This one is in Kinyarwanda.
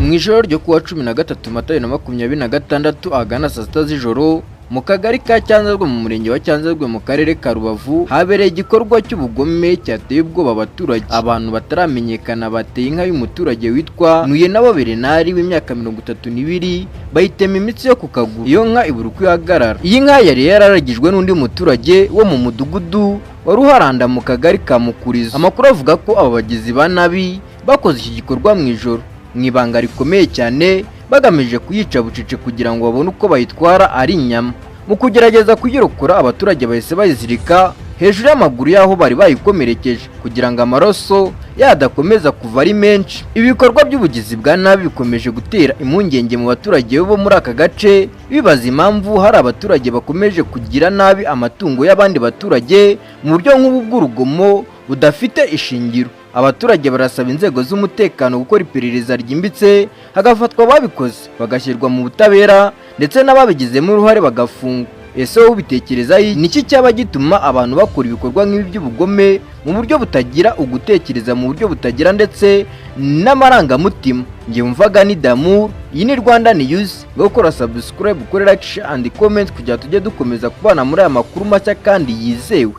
mu ijoro ryo kuwa 13 Mata 2026 agana saa 6 z'ijoro mu kagari ka Cyanzarwe mu murenge wa Cyanzarwe mu karere ka Rubavu habereye igikorwa cy'ubugome cyateye ubwoba abaturage. Abantu bataramenyekana bateye inka y'umuturage witwa Nabo Berenari w'imyaka 32 bayitema imitsi yo ku kaguru. Iyo nka ibura uko ihagarara. Iyi nka yari yararagijwe n'undi muturage wo mu mudugudu wa Ruharanda mu kagari ka Mukurizo. Amakuru avuga ko aba bagizi ba nabi bakoze iki gikorwa mu ijoro mwibanga rikomeye cyane bagamije kuyica bucece kugira ngo babone uko bayitwara ari inyama. Mu kugerageza kuyirokora abaturage bahise bayizirika hejuru y'amaguru yaho bari bayikomerekeje kugira ngo amaraso yadakomeza kuva ari menshi. Ibikorwa by'ubugizi bwa nabi bikomeje gutera impungenge mu baturage bo muri aka gace bibaza impamvu hari abaturage bakomeje kugira nabi amatungo y'abandi baturage mu buryo nk'ubu bw'urugomo budafite ishingiro. Abaturage barasaba inzego z'umutekano gukora iperereza ryimbitse hagafatwa babikoze bagashyirwa mu butabera ndetse n'ababigizemo uruhare bagafungwa. Ese wowe ubitekereza niki cyaba gituma abantu bakora ibikorwa nk'ibi by'ubugome mu buryo butagira ugutekereza, mu buryo butagira ndetse n'amarangamutima? Ngiye mvaga ni Damu, iyi ni Rwanda News. Gukora subscribe, ukore like, share and comment kugira tujye dukomeza kubana muri aya makuru mashya kandi yizewe.